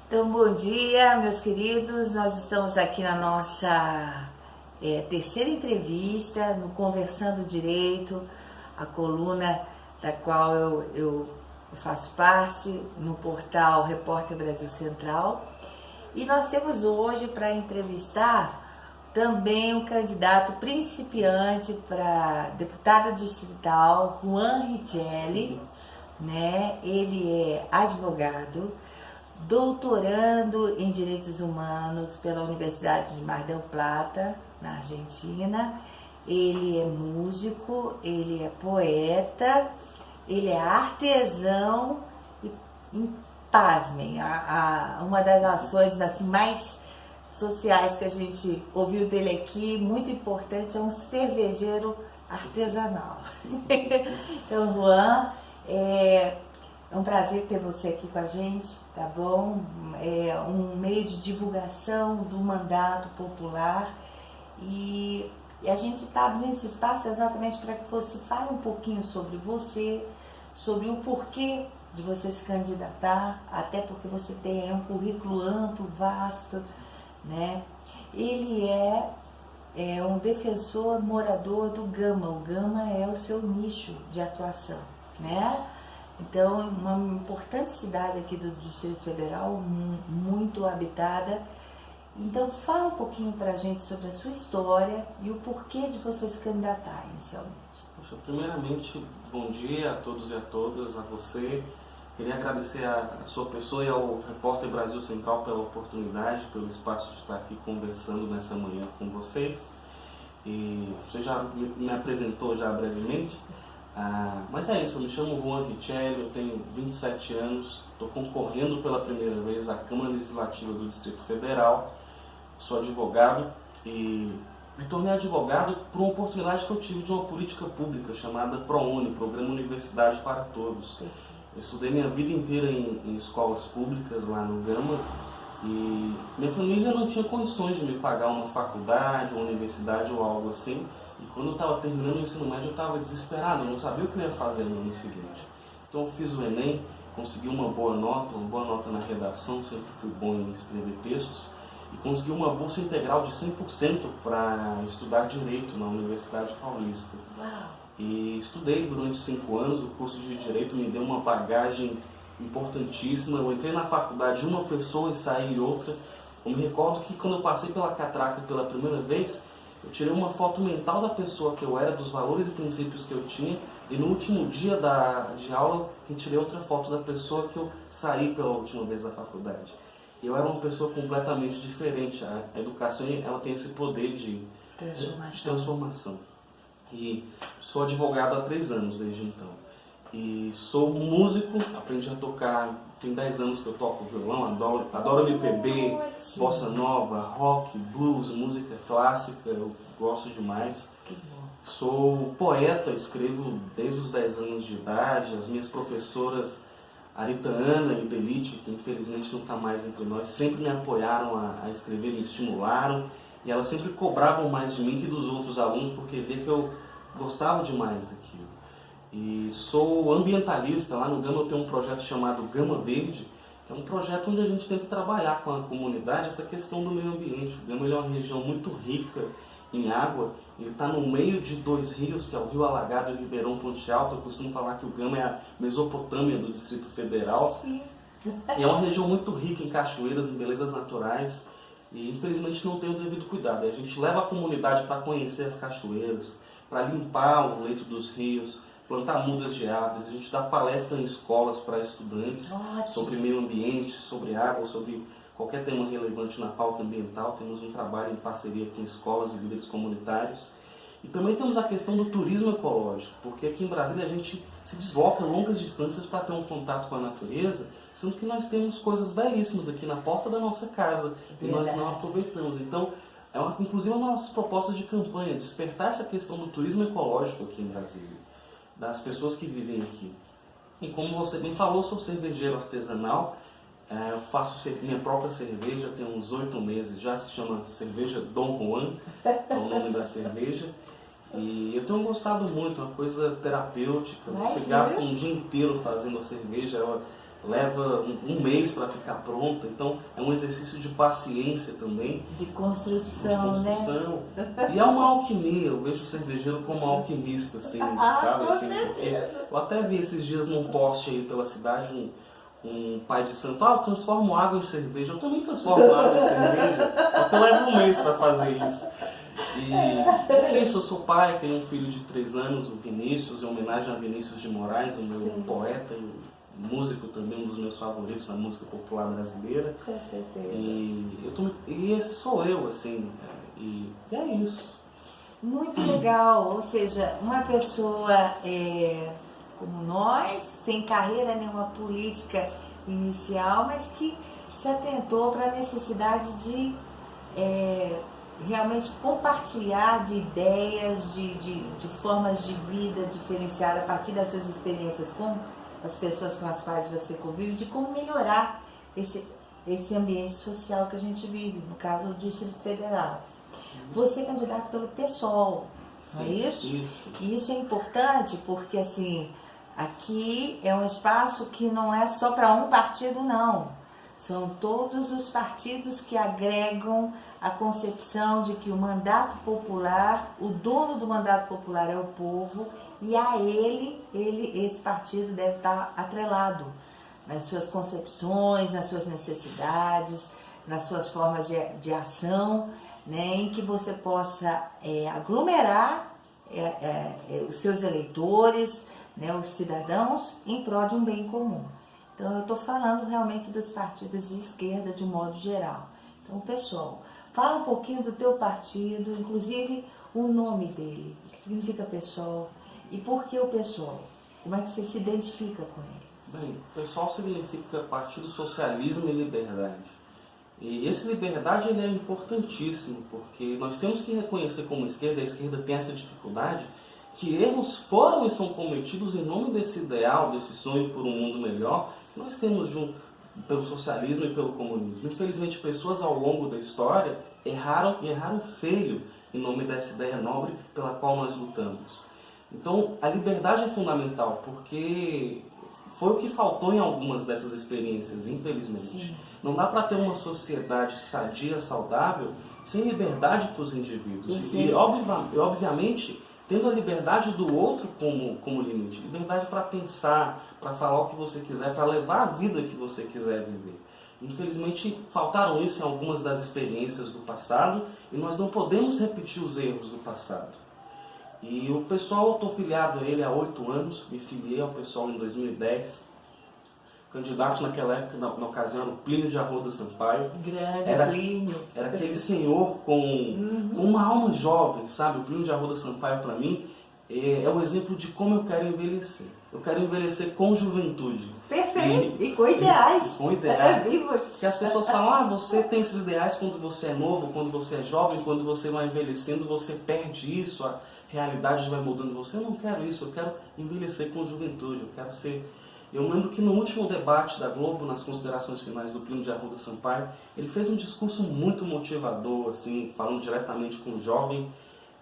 Então, bom dia, meus queridos. Nós estamos aqui na nossa terceira entrevista no Conversando Direito, a coluna da qual eu faço parte no portal Repórter Brasil Central. E nós temos hoje para entrevistar também um candidato principiante para deputado distrital, Juan Richelli, né? Ele é advogado, doutorando em Direitos Humanos pela Universidade de Mar del Plata, na Argentina. Ele é músico, ele é poeta, ele é artesão e pasmem, uma das ações assim, mais sociais que a gente ouviu dele aqui, muito importante, é um cervejeiro artesanal. Então, Juan, é um prazer ter você aqui com a gente, tá bom? É um meio de divulgação do mandato popular e a gente está abrindo esse espaço exatamente para que você fale um pouquinho sobre você, sobre o porquê de você se candidatar, até porque você tem um currículo amplo, vasto, né? Ele é um defensor morador do Gama. O Gama é o seu nicho de atuação, né? Então, uma importante cidade aqui do Distrito Federal, muito habitada. Então, fala um pouquinho para a gente sobre a sua história e o porquê de você se candidatar inicialmente. Poxa, primeiramente, bom dia a todos e a todas, a você. Queria agradecer a sua pessoa e ao Repórter Brasil Central pela oportunidade, pelo espaço de estar aqui conversando nessa manhã com vocês. E você já me apresentou já brevemente. Mas é isso, eu me chamo Juan Richelli, eu tenho 27 anos, estou concorrendo pela primeira vez à Câmara Legislativa do Distrito Federal, sou advogado e me tornei advogado por uma oportunidade que eu tive de uma política pública chamada ProUni, Programa Universidade para Todos. Eu estudei minha vida inteira em escolas públicas lá no Gama e minha família não tinha condições de me pagar uma faculdade, uma universidade ou algo assim. E quando eu estava terminando o ensino médio, eu estava desesperado, eu não sabia o que eu ia fazer no ano seguinte. Então eu fiz o Enem, consegui uma boa nota na redação, sempre fui bom em escrever textos, e consegui uma bolsa integral de 100% para estudar Direito na Universidade Paulista. E estudei durante 5 anos, o curso de Direito me deu uma bagagem importantíssima. Eu entrei na faculdade uma pessoa e saí outra. Eu me recordo que quando eu passei pela catraca pela primeira vez, eu tirei uma foto mental da pessoa que eu era, dos valores e princípios que eu tinha, e no último dia de aula eu tirei outra foto da pessoa que eu saí pela última vez da faculdade. Eu era uma pessoa completamente diferente. A educação, ela tem esse poder de transformação. E sou advogado há 3 anos desde então. E sou músico, aprendi a tocar, tem 10 anos que eu toco violão, adoro MPB, bossa nova, rock, blues, música clássica, eu gosto demais. Sou poeta, escrevo desde os 10 anos de idade. As minhas professoras, Arita Ana e Delite, que infelizmente não está mais entre nós, sempre me apoiaram a escrever, me estimularam, e elas sempre cobravam mais de mim que dos outros alunos, porque vê que eu gostava demais daquilo. E sou ambientalista. Lá no Gama eu tenho um projeto chamado Gama Verde, que é um projeto onde a gente tenta trabalhar com a comunidade essa questão do meio ambiente. O Gama é uma região muito rica em água, ele está no meio de 2 rios, que é o Rio Alagado e o Ribeirão Ponte Alta. Eu costumo falar que o Gama é a Mesopotâmia do Distrito Federal. Sim. E é uma região muito rica em cachoeiras, em belezas naturais, e infelizmente não tem o devido cuidado. A gente leva a comunidade para conhecer as cachoeiras, para limpar o leito dos rios, plantar mudas de aves. A gente dá palestra em escolas para estudantes sobre meio ambiente, sobre água, sobre qualquer tema relevante na pauta ambiental. Temos um trabalho em parceria com escolas e líderes comunitários. E também temos a questão do turismo ecológico, porque aqui em Brasília a gente se desloca longas distâncias para ter um contato com a natureza, sendo que nós temos coisas belíssimas aqui na porta da nossa casa e nós não aproveitamos. Então, inclusive uma das nossas propostas de campanha, despertar essa questão do turismo ecológico aqui em Brasília, das pessoas que vivem aqui. E como você bem falou, sou cervejeiro artesanal, eu faço minha própria cerveja, tem uns 8 meses, já se chama cerveja Dom Juan, é o nome da cerveja. E eu tenho gostado muito, é uma coisa terapêutica. Você gasta um dia inteiro fazendo a cerveja, ela leva um mês para ficar pronta, então é um exercício de paciência também. De construção, né? E é uma alquimia, eu vejo o cervejeiro como alquimista, assim, sabe? Com Assim, certeza. eu até vi esses dias num post aí pela cidade, um pai de santo, eu transformo água em cerveja. Eu também transformo água em cerveja, só que eu levo um mês para fazer isso. E é isso, eu sou pai, tenho um filho de 3 anos, o Vinícius, em homenagem a Vinícius de Moraes, o meu poeta e músico também, um dos meus favoritos na música popular brasileira. Com certeza. E esse sou eu, assim, e é isso. Muito legal, ou seja, uma pessoa como nós, sem carreira nenhuma política inicial, mas que se atentou para a necessidade de realmente compartilhar de ideias, de formas de vida diferenciadas a partir das suas experiências com as pessoas com as quais você convive, de como melhorar esse ambiente social que a gente vive, no caso do Distrito Federal. Você é candidato pelo PSOL, não é isso? Isso. E isso é importante porque, assim, aqui é um espaço que não é só para um partido, não. São todos os partidos que agregam a concepção de que o mandato popular, o dono do mandato popular é o povo, e a esse partido deve estar atrelado nas suas concepções, nas suas necessidades, nas suas formas de ação, né, em que você possa aglomerar os seus eleitores, né, os cidadãos, em prol de um bem comum. Então, eu estou falando realmente dos partidos de esquerda de um modo geral. Então, pessoal, fala um pouquinho do teu partido, inclusive o nome dele, o que significa PSOL e por que o PSOL? Como é que você se identifica com ele? Bem, PSOL significa Partido Socialismo e Liberdade. E esse liberdade ele é importantíssimo, porque nós temos que reconhecer como a esquerda tem essa dificuldade, que erros foram e são cometidos em nome desse ideal, desse sonho por um mundo melhor, que nós temos pelo socialismo e pelo comunismo. Infelizmente, pessoas ao longo da história erraram feio em nome dessa ideia nobre pela qual nós lutamos. Então, a liberdade é fundamental, porque foi o que faltou em algumas dessas experiências, infelizmente. Sim. Não dá para ter uma sociedade sadia, saudável, sem liberdade para os indivíduos. E, obviamente, tendo a liberdade do outro como limite. Liberdade para pensar, para falar o que você quiser, para levar a vida que você quiser viver. Infelizmente, faltaram isso em algumas das experiências do passado e nós não podemos repetir os erros do passado. E o PSOL, eu estou filiado a ele há 8 anos, me filiei ao PSOL em 2010. Candidato naquela época, na ocasião, era o Plínio de Arruda Sampaio. Grande Plínio. Era aquele senhor com uma alma jovem, sabe? O Plínio de Arruda Sampaio, para mim, é o exemplo de como eu quero envelhecer. Eu quero envelhecer com juventude. Perfeito. E com ideais. Com ideais. Vivos. Que as pessoas falam, você tem esses ideais quando você é novo, quando você é jovem, quando você vai envelhecendo, você perde isso, a realidade vai mudando você. Eu não quero isso, eu quero envelhecer com juventude, eu quero ser... Eu lembro que no último debate da Globo, nas considerações finais do Plínio de Arruda Sampaio, ele fez um discurso muito motivador, assim, falando diretamente com o jovem,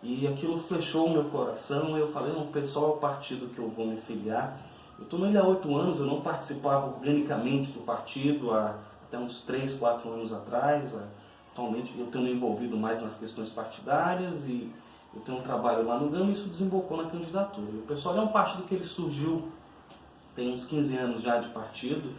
e aquilo flechou o meu coração. Eu falei, não, o PSOL é o partido que eu vou me filiar. Eu estou nele há 8 anos, eu não participava organicamente do partido há até uns 3, 4 anos atrás. Atualmente eu tenho me envolvido mais nas questões partidárias e eu tenho um trabalho lá no GAM e isso desembocou na candidatura. O PSOL é um partido que ele surgiu, tem uns 15 anos já de partido.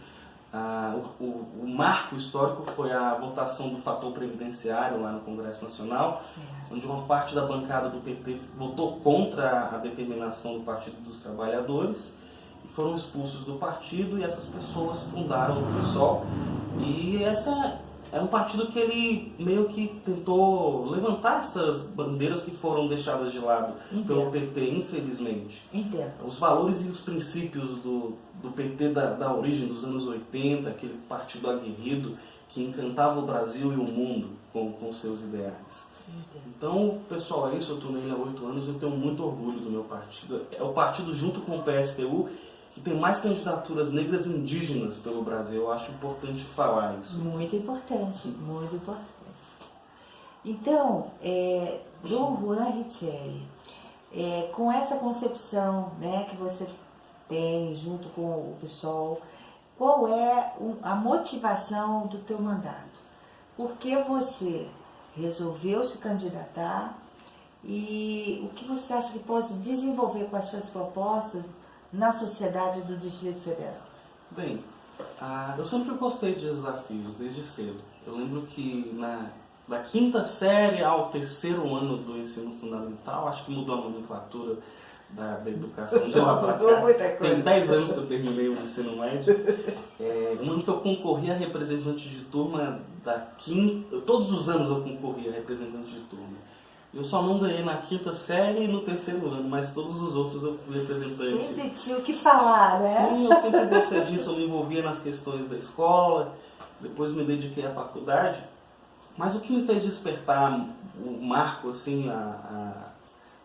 O marco histórico foi a votação do fator previdenciário lá no Congresso Nacional, onde uma parte da bancada do PT votou contra a determinação do Partido dos Trabalhadores e foram expulsos do partido, e essas pessoas fundaram o PSOL. E essa é um partido que ele meio que tentou levantar essas bandeiras que foram deixadas de lado pelo PT, infelizmente. Os valores e os princípios do PT da origem dos anos 80, aquele partido aguerrido que encantava o Brasil e o mundo com seus ideais. Então, pessoal, é isso, eu estou nele há 8 anos, eu tenho muito orgulho do meu partido. É o partido, junto com o PSTU, que tem mais candidaturas negras indígenas pelo Brasil. Eu acho importante falar isso. Muito importante, muito importante. Então, Dom Juan Richelli, com essa concepção, né, que você tem junto com o PSOL, qual é a motivação do teu mandato? Por que você resolveu se candidatar e o que você acha que pode desenvolver com as suas propostas na sociedade do Distrito Federal? Bem, eu sempre gostei de desafios, desde cedo. Eu lembro que da quinta série ao terceiro ano do ensino fundamental, acho que mudou a nomenclatura da educação de lá para cá. Tem 10 anos que eu terminei o ensino médio. Um ano que eu concorri a representante de turma da quinta... Todos os anos eu concorri a representante de turma. Eu só não ganhei na quinta série e no terceiro ano, mas todos os outros eu fui representante. Sempre tinha o que falar, né? Sim, eu sempre gostei disso, eu me envolvia nas questões da escola, depois me dediquei à faculdade. Mas o que me fez despertar o marco assim,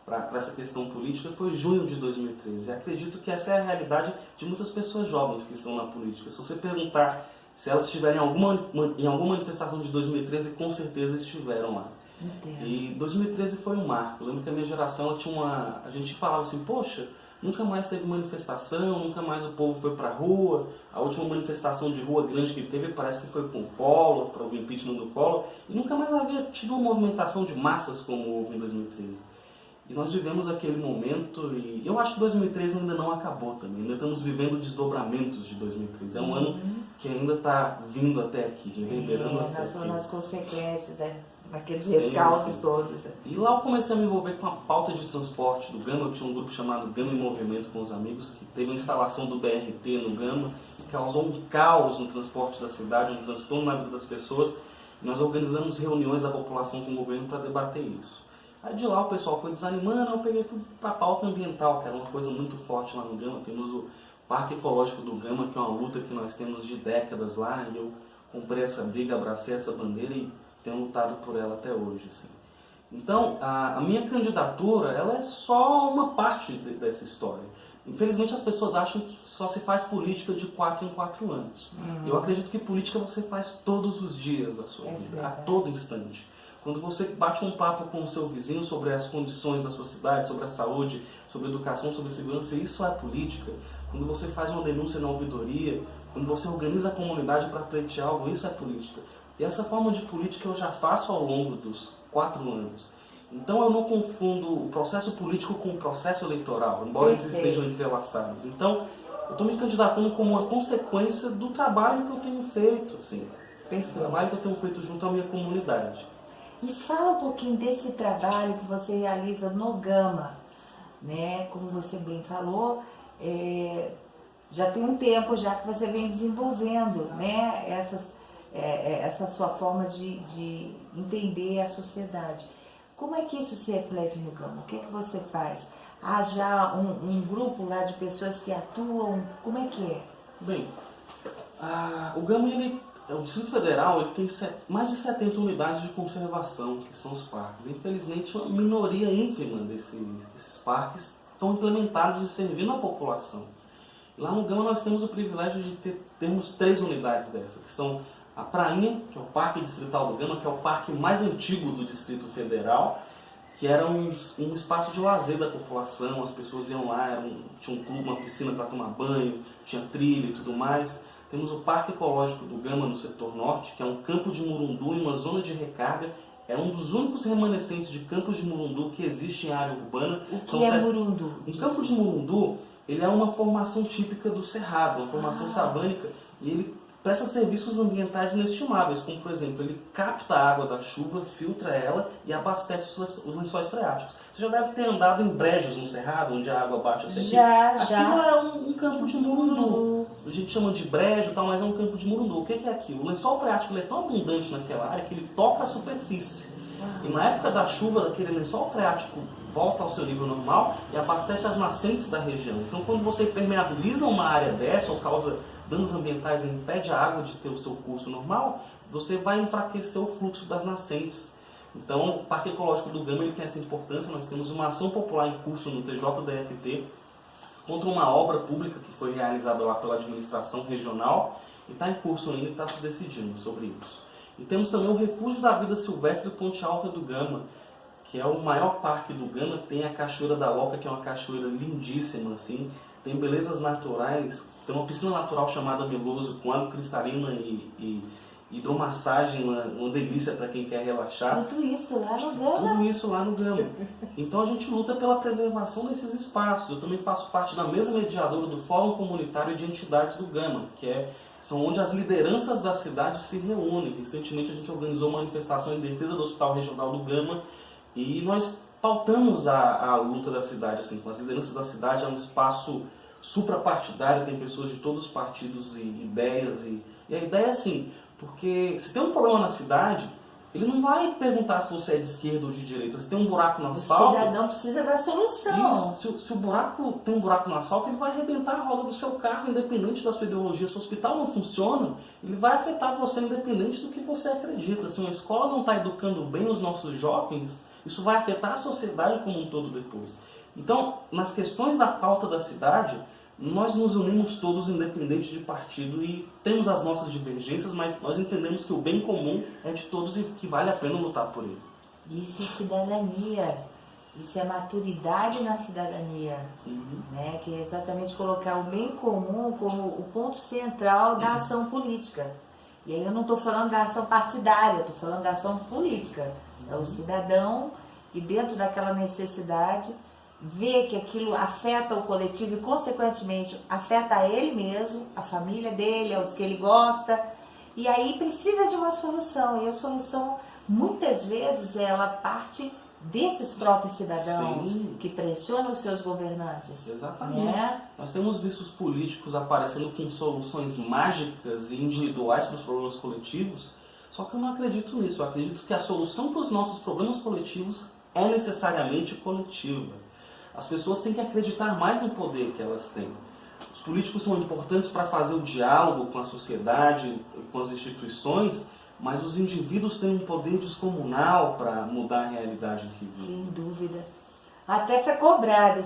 para essa questão política foi junho de 2013. E acredito que essa é a realidade de muitas pessoas jovens que estão na política. Se você perguntar se elas estiverem em alguma manifestação de 2013, com certeza estiveram lá. Entendo. E 2013 foi um marco. Eu lembro que a minha geração ela tinha a gente falava assim, poxa, nunca mais teve manifestação, nunca mais o povo foi para a rua. A última manifestação de rua grande que teve parece que foi com o Collor, para o impeachment do Collor, e nunca mais havia tido uma movimentação de massas como houve em 2013. E nós vivemos aquele momento, e eu acho que 2013 ainda não acabou também, ainda estamos vivendo desdobramentos de 2013. É um ano que ainda está vindo até aqui, reverberando até aqui. Nas consequências, naqueles rescaldos todos. E lá eu comecei a me envolver com a pauta de transporte do Gama. Eu tinha um grupo chamado Gama em Movimento com os amigos, que teve a instalação do BRT no Gama, que causou um caos no transporte da cidade, um transtorno na vida das pessoas. E nós organizamos reuniões da população com o governo para debater isso. Aí de lá o pessoal foi desanimando, eu fui para a pauta ambiental, que era uma coisa muito forte lá no Gama. Temos o Parque Ecológico do Gama, que é uma luta que nós temos de décadas lá, e eu comprei essa briga, abracei essa bandeira e tenho lutado por ela até hoje. Assim. Então, a minha candidatura ela é só uma parte dessa história. Infelizmente, as pessoas acham que só se faz política de 4 em 4 anos. Eu acredito que política você faz todos os dias da sua vida, a todo instante. Quando você bate um papo com o seu vizinho sobre as condições da sua cidade, sobre a saúde, sobre a educação, sobre a segurança, isso é política. Quando você faz uma denúncia na ouvidoria, quando você organiza a comunidade para pleitear algo, isso é política. E essa forma de política eu já faço ao longo dos 4 anos. Então eu não confundo o processo político com o processo eleitoral, embora eles estejam entrelaçados. Então eu estou me candidatando como uma consequência do trabalho que eu tenho feito, assim, do trabalho que eu tenho feito junto à minha comunidade. E fala um pouquinho desse trabalho que você realiza no Gama, né? Como você bem falou, já tem um tempo já que você vem desenvolvendo, né? Essa sua forma de entender a sociedade. Como é que isso se reflete no Gama? O que você faz? Há já um grupo lá de pessoas que atuam? Como é que é? Bem, o Gama, o Distrito Federal, ele tem mais de 70 unidades de conservação, que são os parques. Infelizmente, uma minoria ínfima desses parques estão implementados e servindo à população. Lá no Gama nós temos o privilégio de termos 3 unidades dessas, que são a Prainha, que é o Parque Distrital do Gama, que é o parque mais antigo do Distrito Federal, que era um espaço de lazer da população, as pessoas iam lá, tinha um clube, uma piscina para tomar banho, tinha trilha e tudo mais. Temos o Parque Ecológico do Gama no setor norte, que é um campo de Murundu em uma zona de recarga. É um dos únicos remanescentes de campos de Murundu que existe em área urbana. O que é Murundu? Um campo de Murundu, ele é uma formação típica do Cerrado, uma formação savânica, e ele presta serviços ambientais inestimáveis, como por exemplo, ele capta a água da chuva, filtra ela e abastece os lençóis freáticos. Você já deve ter andado em brejos no Cerrado, onde a água bate até aqui. Aquilo é um campo de Murundu. A gente chama de brejo, mas é um campo de Murundu. O que é aquilo? O lençol freático ele é tão abundante naquela área que ele toca a superfície. E na época das chuvas, aquele lençol freático volta ao seu nível normal e abastece as nascentes da região. Então, quando você impermeabiliza uma área dessa ou causa danos ambientais e impede a água de ter o seu curso normal, você vai enfraquecer o fluxo das nascentes. Então, o Parque Ecológico do Gama ele tem essa importância. Nós temos uma ação popular em curso no TJDFT contra uma obra pública que foi realizada lá pela administração regional e está em curso ainda e está se decidindo sobre isso. E temos também o Refúgio da Vida Silvestre Ponte Alta do Gama, que é o maior parque do Gama. Tem a Cachoeira da Loca, que é uma cachoeira lindíssima, assim, tem belezas naturais, tem uma piscina natural chamada Meloso, com água cristalina e hidromassagem, uma delícia para quem quer relaxar. Tudo isso lá no Gama. Tudo isso lá no Gama. Então a gente luta pela preservação desses espaços. Eu também faço parte da mesa mediadora do Fórum Comunitário de Entidades do Gama, são onde as lideranças da cidade se reúnem. Recentemente a gente organizou uma manifestação em defesa do Hospital Regional do Gama e nós pautamos a luta da cidade, assim, com as lideranças da cidade. É um espaço suprapartidário, tem pessoas de todos os partidos e ideias. E a ideia é assim, porque se tem um problema na cidade, ele não vai perguntar se você é de esquerda ou de direita. Se tem um buraco no asfalto... O cidadão precisa da solução. Isso. Se o buraco tem um buraco no asfalto, ele vai arrebentar a roda do seu carro, independente da sua ideologia. Se o hospital não funciona, ele vai afetar você, independente do que você acredita. Se uma escola não está educando bem os nossos jovens, isso vai afetar a sociedade como um todo depois. Então, nas questões da pauta da cidade, nós nos unimos todos independente de partido e temos as nossas divergências, mas nós entendemos que o bem comum é de todos e que vale a pena lutar por ele. Isso é cidadania, isso é maturidade na cidadania, né? Que é exatamente colocar o bem comum como o ponto central da ação política. E aí eu não estou falando da ação partidária, estou falando da ação política. É o cidadão que dentro daquela necessidade vê que aquilo afeta o coletivo e, consequentemente, afeta a ele mesmo, a família dele, aos que ele gosta, e aí precisa de uma solução. E a solução, muitas vezes, ela parte desses próprios cidadãos. Sim. Que pressionam os seus governantes. Exatamente. Né? Nós temos visto os políticos aparecendo com soluções mágicas e individuais para os problemas coletivos, só que eu não acredito nisso. Eu acredito que a solução para os nossos problemas coletivos é necessariamente coletiva. As pessoas têm que acreditar mais no poder que elas têm. Os políticos são importantes para fazer o diálogo com a sociedade, com as instituições, mas os indivíduos têm um poder descomunal para mudar a realidade que vivem. Sem dúvida. Até para cobrar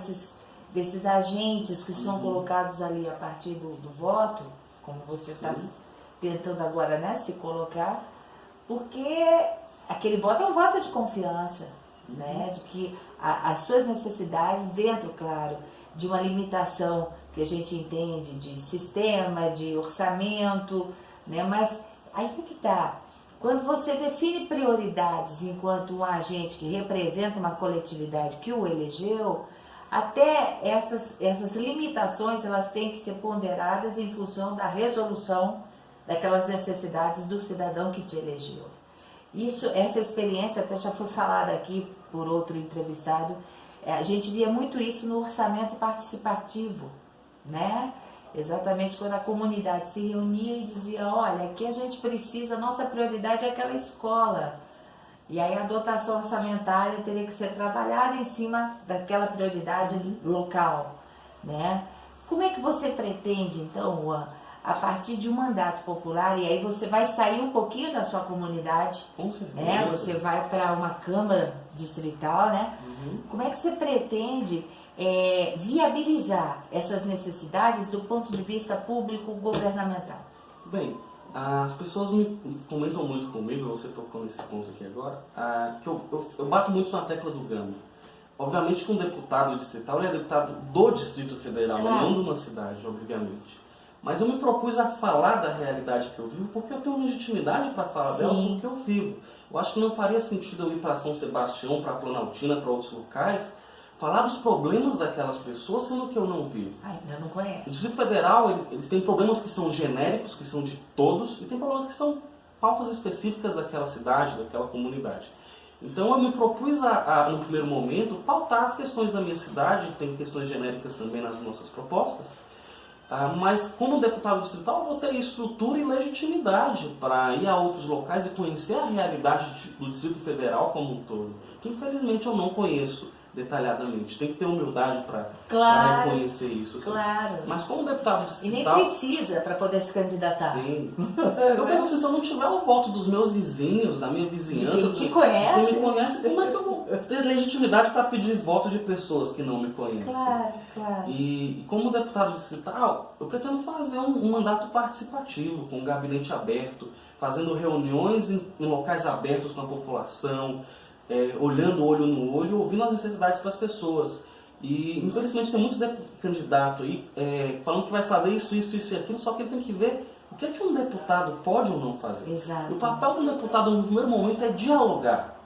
desses agentes que são colocados ali a partir do voto, como você está tentando agora, né, se colocar, porque aquele voto é um voto de confiança. Né, de que as suas necessidades dentro, claro, de uma limitação que a gente entende de sistema, de orçamento, né, mas aí que está. Quando você define prioridades enquanto um agente que representa uma coletividade que o elegeu, até essas limitações elas têm que ser ponderadas em função da resolução daquelas necessidades do cidadão que te elegeu. Essa experiência até já foi falada aqui por outro entrevistado. A gente via muito isso no orçamento participativo, né? Exatamente quando a comunidade se reunia e dizia, olha, aqui a gente precisa, nossa prioridade é aquela escola. E aí a dotação orçamentária teria que ser trabalhada em cima daquela prioridade local, né? Como é que você pretende, então, Juan, a partir de um mandato popular, e aí você vai sair um pouquinho da sua comunidade, né? Você vai para uma Câmara Distrital, né? Como é que você pretende viabilizar essas necessidades do ponto de vista público-governamental? Bem, as pessoas me comentam muito comigo, você tocou nesse ponto aqui agora, que eu bato muito na tecla do Gama. Obviamente que um deputado distrital ele é deputado do Distrito Federal, claro, não de uma cidade, obviamente. Mas eu me propus a falar da realidade que eu vivo porque eu tenho legitimidade para falar dela porque eu vivo. Eu acho que não faria sentido eu ir para São Sebastião, para Planaltina, para outros locais, falar dos problemas daquelas pessoas, sendo que eu não vivo. Ainda não conhece. O Distrito Federal ele tem problemas que são genéricos, que são de todos, e tem problemas que são pautas específicas daquela cidade, daquela comunidade. Então eu me propus no primeiro momento, pautar as questões da minha cidade, tem questões genéricas também nas nossas propostas, mas como deputado distrital eu vou ter estrutura e legitimidade para ir a outros locais e conhecer a realidade do Distrito Federal como um todo, que infelizmente eu não conheço detalhadamente. Tem que ter humildade para reconhecer isso. Assim. Claro. Mas como deputado distrital... E nem precisa para poder se candidatar. Sim. Eu penso assim, se eu não tiver o voto dos meus vizinhos, da minha vizinhança... De quem te conhece. De quem me conhece, como é que eu vou ter legitimidade para pedir voto de pessoas que não me conhecem? Claro, claro. E como deputado distrital, eu pretendo fazer um mandato participativo, com um gabinete aberto, fazendo reuniões em locais abertos com a população, olhando olho no olho, ouvindo as necessidades das pessoas. E, infelizmente, tem muito candidato aí falando que vai fazer isso e aquilo, só que ele tem que ver o que é que um deputado pode ou não fazer. Exato. O papel do deputado, no primeiro momento, é dialogar,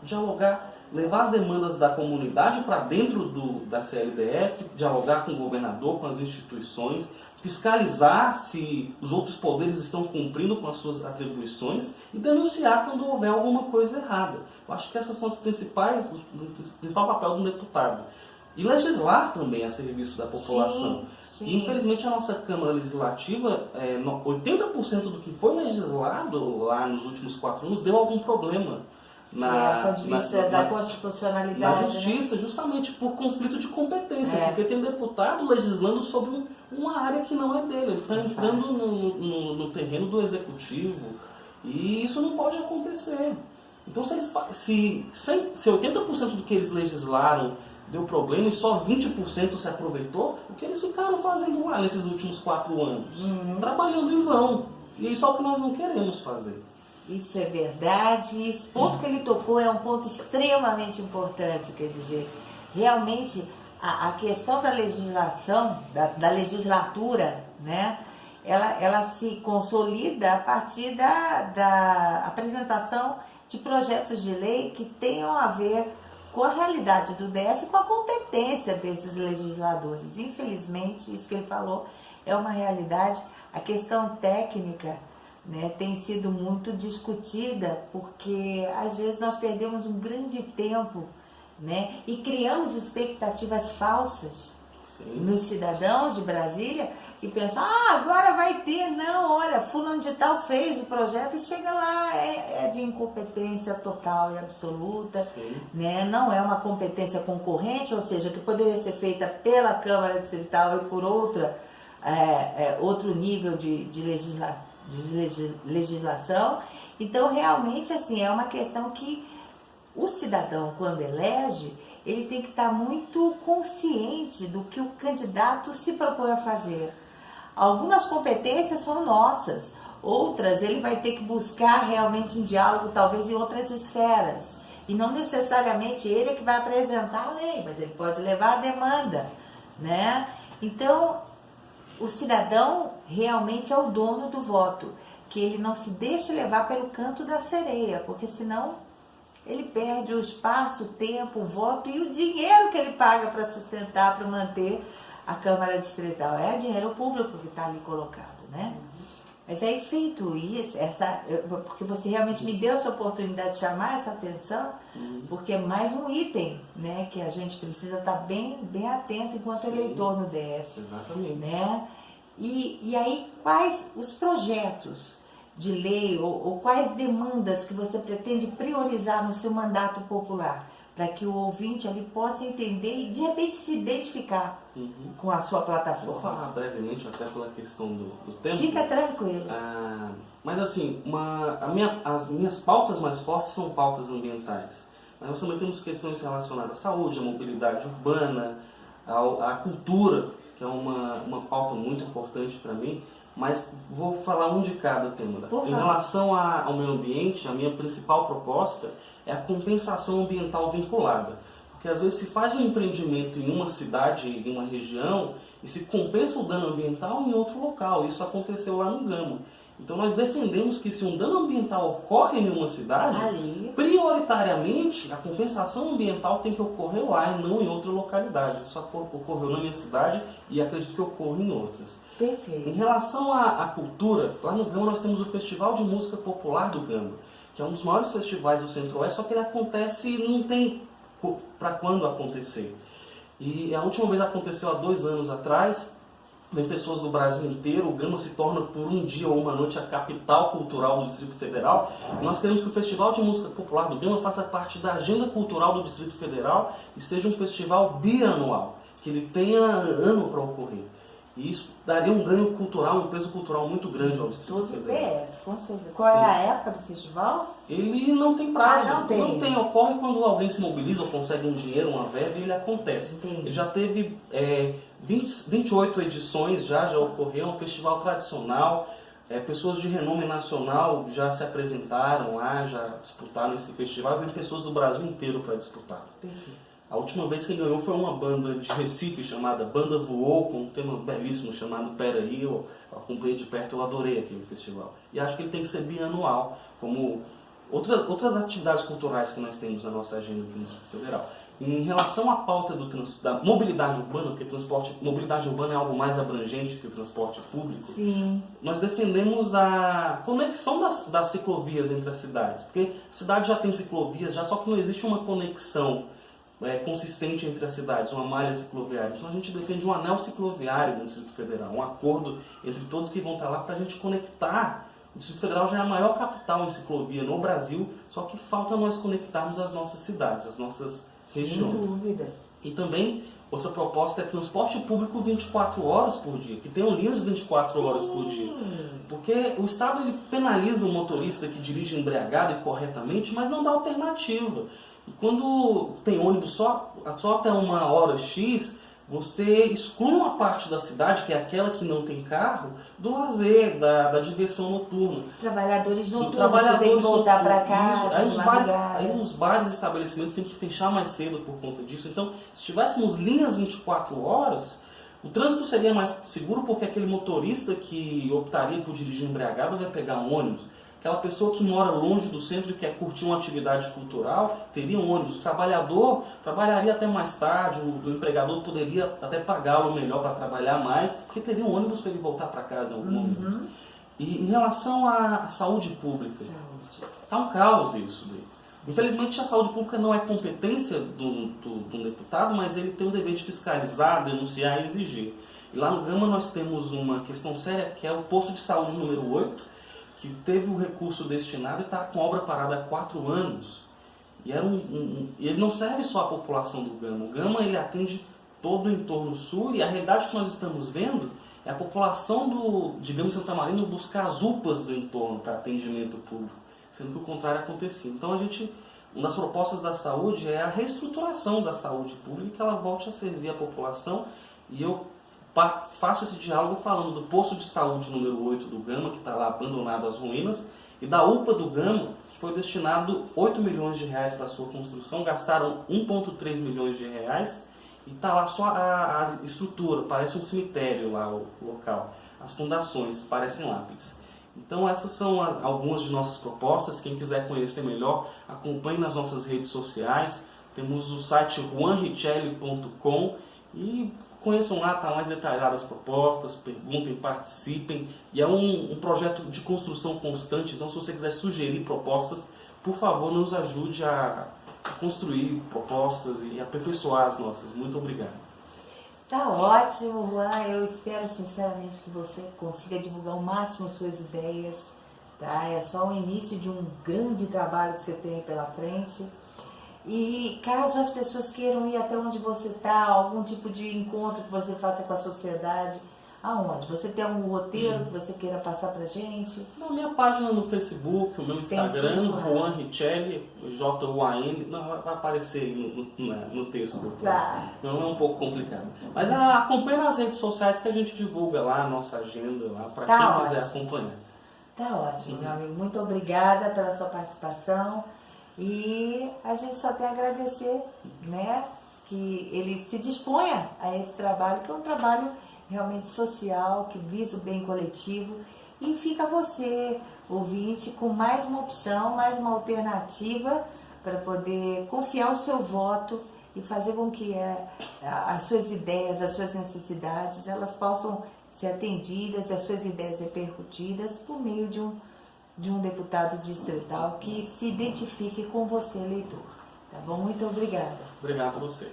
levar as demandas da comunidade para dentro da CLDF, dialogar com o governador, com as instituições, fiscalizar se os outros poderes estão cumprindo com as suas atribuições e denunciar quando houver alguma coisa errada. Eu acho que essas são o principal papel do deputado. E legislar também a serviço da população. Sim. E, infelizmente, a nossa Câmara Legislativa, 80% do que foi legislado lá nos últimos 4 anos deu algum problema. Do ponto de vista da constitucionalidade. Na justiça, né? Justamente por conflito de competência. Porque tem deputado legislando sobre uma área que não é dele. Ele está entrando no terreno do executivo. E isso não pode acontecer. Então, se 80% do que eles legislaram deu problema e só 20% se aproveitou, o que eles ficaram fazendo lá nesses últimos 4 anos? Trabalhando em vão. E isso é o que nós não queremos fazer. Isso é verdade. Esse ponto que ele tocou é um ponto extremamente importante. Quer dizer, realmente a questão da legislação, da legislatura, né, ela se consolida a partir da apresentação de projetos de lei que tenham a ver com a realidade do DF e com a competência desses legisladores. Infelizmente, isso que ele falou é uma realidade. A questão técnica, né, tem sido muito discutida, porque às vezes nós perdemos um grande tempo, né, e criamos expectativas falsas nos cidadãos de Brasília e pensam, agora vai ter, não, olha, fulano de tal fez o projeto e chega lá, é de incompetência total e absoluta, né? Não é uma competência concorrente, ou seja, que poderia ser feita pela Câmara Distrital e por outro nível de legislação. Então, realmente, assim, é uma questão que o cidadão, quando elege, ele tem que estar muito consciente do que o candidato se propõe a fazer. Algumas competências são nossas, outras ele vai ter que buscar realmente um diálogo, talvez em outras esferas. E não necessariamente ele é que vai apresentar a lei, mas ele pode levar a demanda, né? Então, o cidadão realmente é o dono do voto, que ele não se deixe levar pelo canto da sereia, porque senão ele perde o espaço, o tempo, o voto e o dinheiro que ele paga para sustentar, para manter a Câmara Distrital. É dinheiro público que está ali colocado, né? Mas aí, feito isso, porque você realmente me deu essa oportunidade de chamar essa atenção, porque é mais um item, né, que a gente precisa estar bem atento enquanto eleitor no DF. Exatamente. Né? E aí, quais os projetos de lei ou quais demandas que você pretende priorizar no seu mandato popular, para que o ouvinte ali possa entender e de repente se identificar com a sua plataforma? Vou falar brevemente, até pela questão do tempo. Fica tranquilo. Mas assim, as minhas pautas mais fortes são pautas ambientais. Mas nós também temos questões relacionadas à saúde, à mobilidade urbana, à cultura, que é uma pauta muito importante para mim. Mas vou falar um de cada tema. Em relação ao meio ambiente, a minha principal proposta é a compensação ambiental vinculada. Porque às vezes se faz um empreendimento em uma cidade, em uma região, e se compensa o dano ambiental em outro local. Isso aconteceu lá no Gama. Então nós defendemos que se um dano ambiental ocorre em uma cidade, prioritariamente a compensação ambiental tem que ocorrer lá e não em outra localidade. Isso ocorreu na minha cidade e acredito que ocorra em outras. Perfeito. Em relação à cultura, lá no Gama nós temos o Festival de Música Popular do Gama, que é um dos maiores festivais do Centro-Oeste, só que ele acontece e não tem para quando acontecer. E a última vez aconteceu há 2 anos atrás. Vem pessoas do Brasil inteiro, o Gama se torna por um dia ou uma noite a capital cultural do Distrito Federal. E nós queremos que o Festival de Música Popular do Gama faça parte da agenda cultural do Distrito Federal e seja um festival bianual, que ele tenha ano para ocorrer. E isso daria um ganho cultural, um peso cultural muito grande ao Distrito Federal. DF, com certeza. Qual é a época do festival? Ele não tem prazo. Não tem. Ocorre quando alguém se mobiliza ou consegue um dinheiro, uma verba, e ele acontece. Entendi. Ele já teve 28 edições, já ocorreu, um festival tradicional. Pessoas de renome nacional já se apresentaram lá, já disputaram esse festival. Vem pessoas do Brasil inteiro para disputar. Perfeito. A última vez que ele ganhou foi uma banda de Recife chamada Banda Voou, com um tema belíssimo chamado Peraí. Eu acompanhei de perto, eu adorei aquele festival. E acho que ele tem que ser bianual, como outras atividades culturais que nós temos na nossa agenda aqui no Distrito Federal. Em relação à pauta da mobilidade urbana, porque mobilidade urbana é algo mais abrangente que o transporte público, Sim. nós defendemos a conexão das ciclovias entre as cidades. Porque a cidade já tem ciclovias, só que não existe uma conexão consistente entre as cidades, uma malha cicloviária. Então a gente defende um anel cicloviário no Distrito Federal, um acordo entre todos que vão estar lá para a gente conectar. O Distrito Federal já é a maior capital em ciclovia no Brasil, só que falta nós conectarmos as nossas cidades, as nossas regiões. Sem dúvida. E também, outra proposta é transporte público 24 horas por dia, que tenham linhas 24 horas por dia. Porque o Estado ele penaliza o motorista que dirige embriagado e corretamente, mas não dá alternativa. E quando tem ônibus só até uma hora X, você exclui uma parte da cidade, que é aquela que não tem carro, do lazer, da diversão noturna. Trabalhadores noturnos, você tem que voltar para casa, aí os bares e estabelecimentos têm que fechar mais cedo por conta disso. Então, se tivéssemos linhas 24 horas, o trânsito seria mais seguro, porque aquele motorista que optaria por dirigir embriagado vai pegar um ônibus. Aquela pessoa que mora longe do centro e quer curtir uma atividade cultural, teria um ônibus. O trabalhador trabalharia até mais tarde, o empregador poderia até pagá-lo melhor para trabalhar mais, porque teria um ônibus para ele voltar para casa em algum momento. E em relação à saúde pública, está um caos isso. Infelizmente a saúde pública não é competência do deputado, mas ele tem o dever de fiscalizar, denunciar e exigir. E lá no Gama nós temos uma questão séria, que é o posto de saúde número 8, que teve o recurso destinado e está com a obra parada há 4 anos. E ele não serve só à população do Gama. O Gama ele atende todo o entorno sul, e a realidade que nós estamos vendo é a população de Gama e Santa Marina buscar as UPAs do entorno para atendimento público, sendo que o contrário acontecia. Então uma das propostas da saúde é a reestruturação da saúde pública, que ela volte a servir a população, e eu faço esse diálogo falando do posto de saúde número 8 do Gama, que está lá abandonado às ruínas, e da UPA do Gama, que foi destinado 8 milhões de reais para a sua construção, gastaram 1,3 milhões de reais, e está lá só a estrutura, parece um cemitério lá o local. As fundações parecem lápis. Então essas são algumas de nossas propostas. Quem quiser conhecer melhor, acompanhe nas nossas redes sociais. Temos o site juanrichelli.com e conheçam lá, está mais detalhadas as propostas, perguntem, participem. E é um projeto de construção constante, então se você quiser sugerir propostas, por favor, nos ajude a construir propostas e aperfeiçoar as nossas. Muito obrigado. Tá ótimo, Juan. Eu espero sinceramente que você consiga divulgar ao máximo suas ideias. Tá? É só o início de um grande trabalho que você tem pela frente. E caso as pessoas queiram ir até onde você está, algum tipo de encontro que você faça com a sociedade, aonde? Você tem um roteiro que você queira passar pra gente? Na minha página no Facebook, o meu Instagram, Juan Richelli, Juan, não vai aparecer no texto do post. Tá. Não é um pouco complicado. Mas acompanhe nas redes sociais que a gente divulga lá a nossa agenda lá para quem quiser acompanhar. Tá ótimo, meu amigo. Muito obrigada pela sua participação. E a gente só tem a agradecer, né, que ele se disponha a esse trabalho, que é um trabalho realmente social, que visa o bem coletivo. E fica você, ouvinte, com mais uma opção, mais uma alternativa para poder confiar o seu voto e fazer com que as suas ideias, as suas necessidades, elas possam ser atendidas, as suas ideias repercutidas por meio de um deputado distrital que se identifique com você, eleitor. Tá bom? Muito obrigada. Obrigado a vocês.